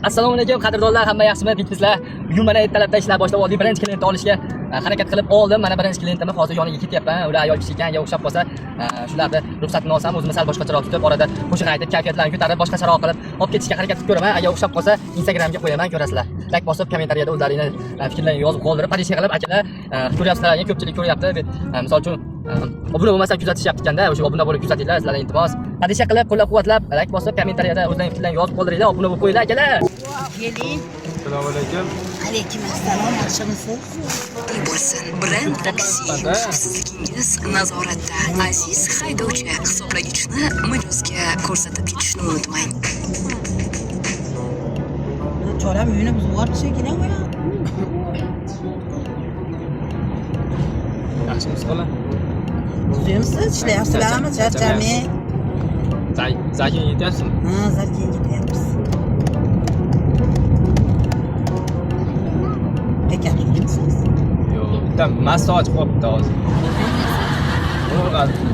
Assalomu alaykum qadrdonlar, hamma yaxshimi? Bitmizlar. Bugun mana ertalabdan ishlar boshlab oldik. Birinchi klient olishga harakat qilib oldim. Mana birinchi klientimni hozir yoniga ketyapman. Ular ayol kishi ekanga o'xshab qolsa, shularni ruxsatini olsam, o'zimni sal boshqacharoq tutib, orada qo'shiq aytib, kayfiyatlarni ko'tarib, boshqacharoq qilib olib ketishga harakat qilib ko'raman. Agar o'xshab qolsa, Instagramga qo'yaman, ko'rasizlar. Like bosib, kommentariyada o'zlaringni fikrlaringizni yozib qoldirib, parishga qilib, akalar ko'ryapsizlar, ko'pchilik ko'ryapti. Misol uchun obuna bo'lmasa kuzatishyapti ekanda, o'sha obuna bo'lib kuzatinglar, sizlardan iltimos. Hadisha qilib, qo'llab-quvvatlab, like bosib, kommentariyada o'zlaringiz fikrlaringizni yozib qoldiringlar, obuna bo'lib qo'yinglar, akalar. Keling. Assalomu alaykum. Alaykum assalom, yaxshimisiz? Bo'lsin, brend taksi xavfsizligingiz nazoratda. Aziz haydovchi, hisoblagichni mijozga ko'rsatib ketishni unutmang. Choram uyini buzib yubordi shekilli qo'ya. Yaxshimisiz xola? Buzayapsiz, ishlayapsizlarmi? Charchamay. Zakin yetyapsizmi? Ha, zakin ketyapmiz. Ekan turibsiz. Yo'q, bitta mast ochib qolibdi hozir.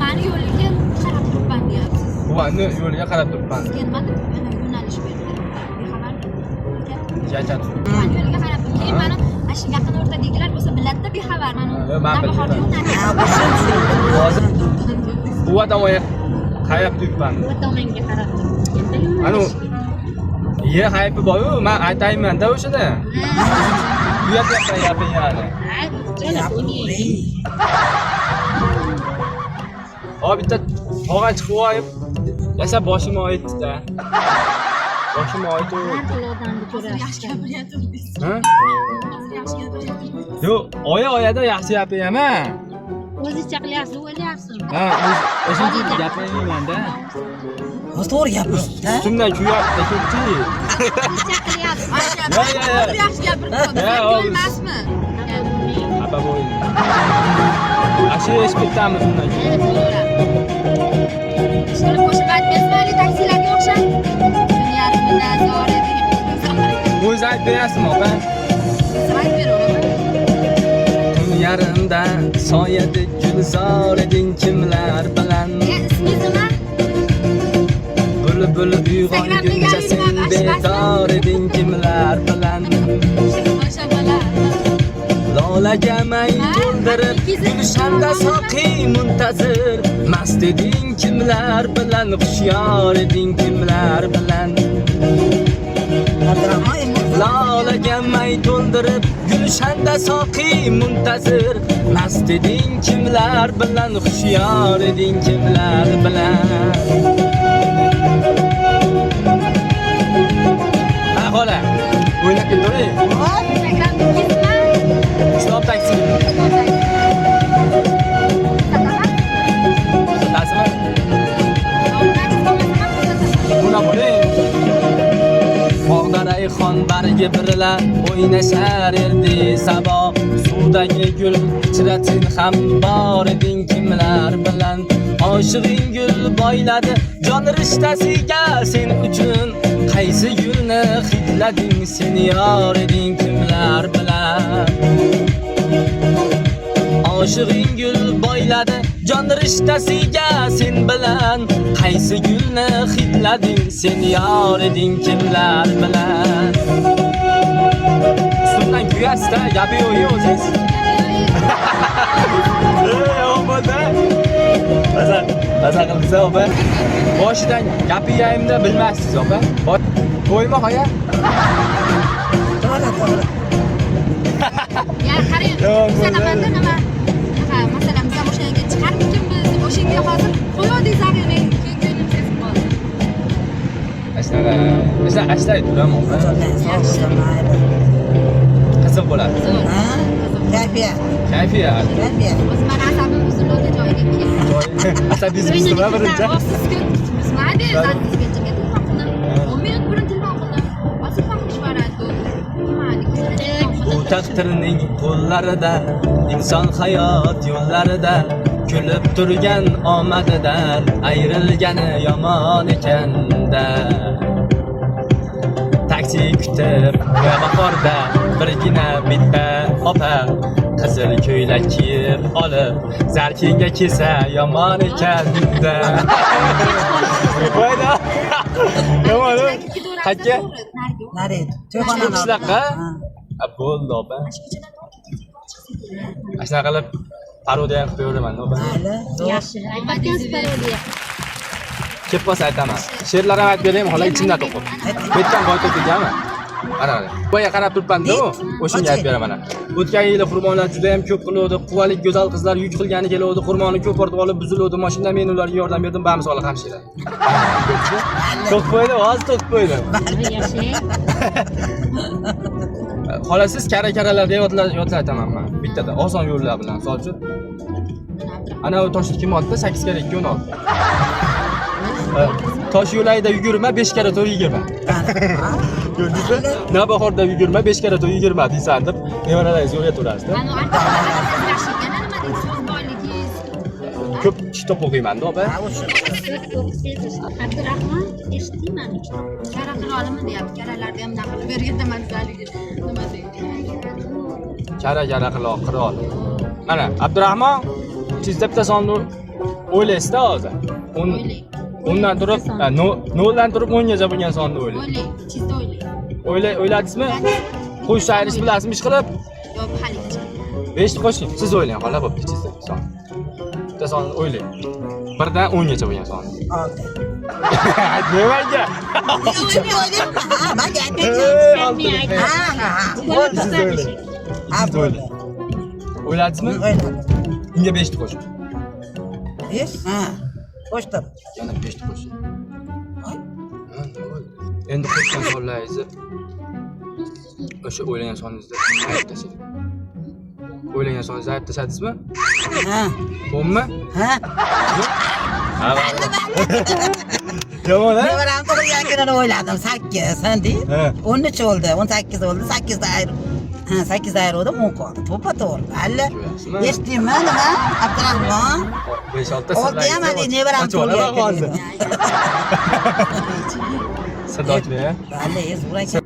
Mani yo'liga qarab turibman deyapsiz. Buvani yo'liga qarab turibman. Nima yo'nalish bergan? Bexabar. Jajan. Mani yo'liga qarab turib, keyin mana shu yaqin o'rtadagilar bo'lsa biladda bexabar. Mana men bilmayman. Ha, bo'lsin. Hozir buva tomonga qarab turibman. bu tomonga qarab turib. Anu yer haypi bor-ku, men aytayman-da o'shada. Bu yerga qarayapman yani. Hop bitta tog'a chiqib olib, yasa boshim oyitdi-da. Boshim oyitdi. Yaxshi gapiryapsiz. Ha? Yaxshi gapiryapsiz. Yo'q, oyada yaxshi gapiryapman. O'zingizcha qilyapsiz, o'ylayapsizmi? Ha, o'zim gapirmayman-da. To'g'ri gapirasiz, ha? Shundan kuyapti, ko'pchi. O'zingizcha qilyapsiz. Yaxshi gapirib Ha, emasmi? Xafa bo'ldim. Ashi eshitamiz undan keyin. Shuni qo'shib aytmaysizmi, taksilarga o'xshab? Dunyoning nazorati. O'zi aytib berasizmi, opa? Aytib beraman. Tun yarimda soyadek gulzor eding kimlar bilan. Ismingiz nima? Buli uyg'onguncha sen bedor eding kimlar bilan. Mashallah. Lolaga may to'ldirib gulshanda soqi muntazir. Mast eding kimlar bilan, hushyor eding kimlar bilan. Lolaga may to'ldirib gulshanda soqi muntazir. Mast eding kimlar bilan, hushyor eding kimlar bilan. Ha xola, o'ynab kelavering. Stop taksi. Tasma. Buna bo'ling. Bog'da rayhon bargi birla o'ynashar erdi sabo. Suvdagi gul ichratin ham bor eding kimlar bilan. Oshig'ing gul boyladi jon rishtasiga sen uchun. Qaysi gulni hidlading sen yor eding kimlar bilan. Oshig'ing gul boyladi jon rishtasiga sen bilan. Qaysi gulni hidlading sen yor eding kimlar bilan. Sundan kuyasda gapi yo'q o'zingiz. Opa-da. Maza qilsa opa. Boshidan gapirayimda bilmaysiz opa. Qo'yma qo'ya. To'g'ri. Ya qarang. Sanamanda nima? Ha, masalan, biz o'sha yerga chiqarmikanmiz? O'sha yerga hozir qo'ydik zaxira. Keyin sezib qoldim. Ashla turaman opa. Yaxshi, mayli. Qiziq bo'ladi. Ha? Kayfiyat. Kayfiyat. O'zi mana asabim buzildi joyiga keldi. Asabingiz nima birinchi? Bizmadi, sizga telefon qildim. 10 minut burun telefon qildim. Hozir fahmish varadi. Bu taqdirning qo'llarida, inson hayot yo'llarida, kulib turgan omadidan ayrilgani yomon ekanda. Taksi kutib bahorda birgina bitta opa qizil ko'ylak kiyib olib zarkinga kelsa yomon ekanda. Voyda. Yomon. Qayerga? Nari, to'yxona. Ko'p shunaqa. Bo'ldi opa. Shunaqa qilib parodiya qilib qo'yaveraman opa. Mayli. Yaxshi. Aytasiz parodiya. Kelib qolsa aytaman. She'rlar ham aytib beraymi, xola ichimdan to'qib. Betdan boy to'kilganmi? Ana. Boya qarab turibman-da, o'shanga aytib beraman. O'tgan yili xurmolar juda ham ko'p qiluvdi. Quvalik go'zal qizlar yuk qilgani keluvdi. Xurmoni ko'p ortib olib buziluvdi. Mashina men ularga yordam berdim, bamiz olib hamshira. To'q qo'ydim, hozir to'q qo'ydim. Yaxshi. Xola siz kara-karalarga yodlar aytaman men. Bittada oson yo'llar bilan, misol uchun. Ana u toshni kim oldi? 8 kara 2 16. Tosh yo'layida yugurma, 5 kara to'y 20. Ko'rdingizmi? Navbahorda yugurma, 5 kara to'y 20 deysan deb, nevaralaringiz yo'lga turasizda. Mana artistlarimiz yaxshi ekan, nima deysiz, so'z boyligingiz. Ko'p kitob o'qiyman-da, opa. Abdurahmon eshitdingmi? Kara qirolimi deyapti. Karalarni ham naql berganda mazaligi nima deydi? Kara qirol. Mana Abdurahmon sizda bitta sonni o'ylaysizda hozir. Undan turib, noldan turib 10 gacha bo'lgan sonni o'ylang. O'ylang, chizda o'ylang. O'yladingizmi? Qo'sh sayrish bilasizmi ish qilib? Yo'q, haligacha. 5 qo'shing. Siz o'ylang, xola bo'pti chizda son. Bitta sonni o'ylang. 1dan 10 gacha bo'lgan sonni. Oldi. Nimaga? Ichimda o'ylayapman. Ha, menga aytmaysiz. Ha. O'yladingizmi? O'yladim. Unga 5 qo'shing. 5? Ha. Qo'shdim. Yana 5 qo'shing. Endi qo'shgan sonlaringizni o'sha o'ylagan soningizda aytib tashlang. O'ylagan soningizni aytib tashladingizmi? Ha. To'g'rimi? Ha. Yomon, ha? Nevaram tug'ilgan kunini o'yladim. 8, sandi? Ha. 13 bo'ldi, 18 bo'ldi, 8da ayirib. Ha, 8da ayirdim, 10 qoldi. To'ppa-to'g'ri. Hali eshitdingmi nima? Abdurahmon. 5-6 ta Oldi ham hali nevaram tug'ilgan kunini. Sirda ochmay, ha? Hali zo'r ekan.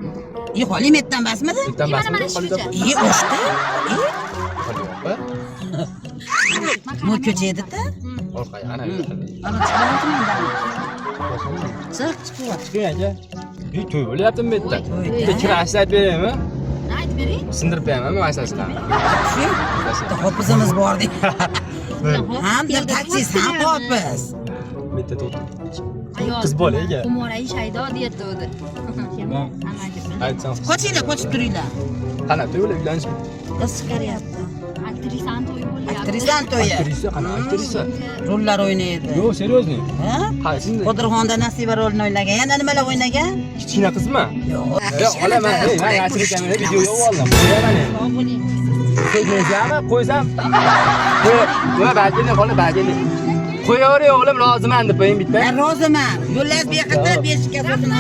Xolim etdan basmidi? Bitta Mana basmi shucha. O'shda. Bu ko'chaydi-da. Orqaga ana Ana chiqyapti. Chiq, chiqyapti. chiqing aka. To'y bo'lyaptimi bu yerda? Bitta kirashni aytib beraymi? Aytib bering. Sindirib beramanmi masalalarni? Shu hopizimiz bor deb. Hamda taksiz ham hopiz. Bitta to'g'ri. Ayol. Qiz bola ega. Humoray shaydo deyatdi. Aytsam. Qochinglar, qochib turinglar. Qana to'y bo'lib uylanish. Qiz chiqaryapti. Aktrisani to'yi bo'lyapti. Aktrisadan to'yi. Aktrisa, qana aktrisa? Rollar o'ynaydi. Yo'q, seryozni. Ha? Qaysi? Qodirxonda Nasiba rolini o'ynagan. Yana nimalar o'ynagan? Kichkina qizmi? Yo'q. Yo'q, xola men yashirib kamera videoga oldim. Qo'yaman endi. Qo'ymaysanmi? Qo'ysam. Nima bag'ini, xola bag'ini. Qo'yavering o'g'lim, roziman deb qo'ying bitta. Men roziman. Yo'llar beqita 5 ga sotini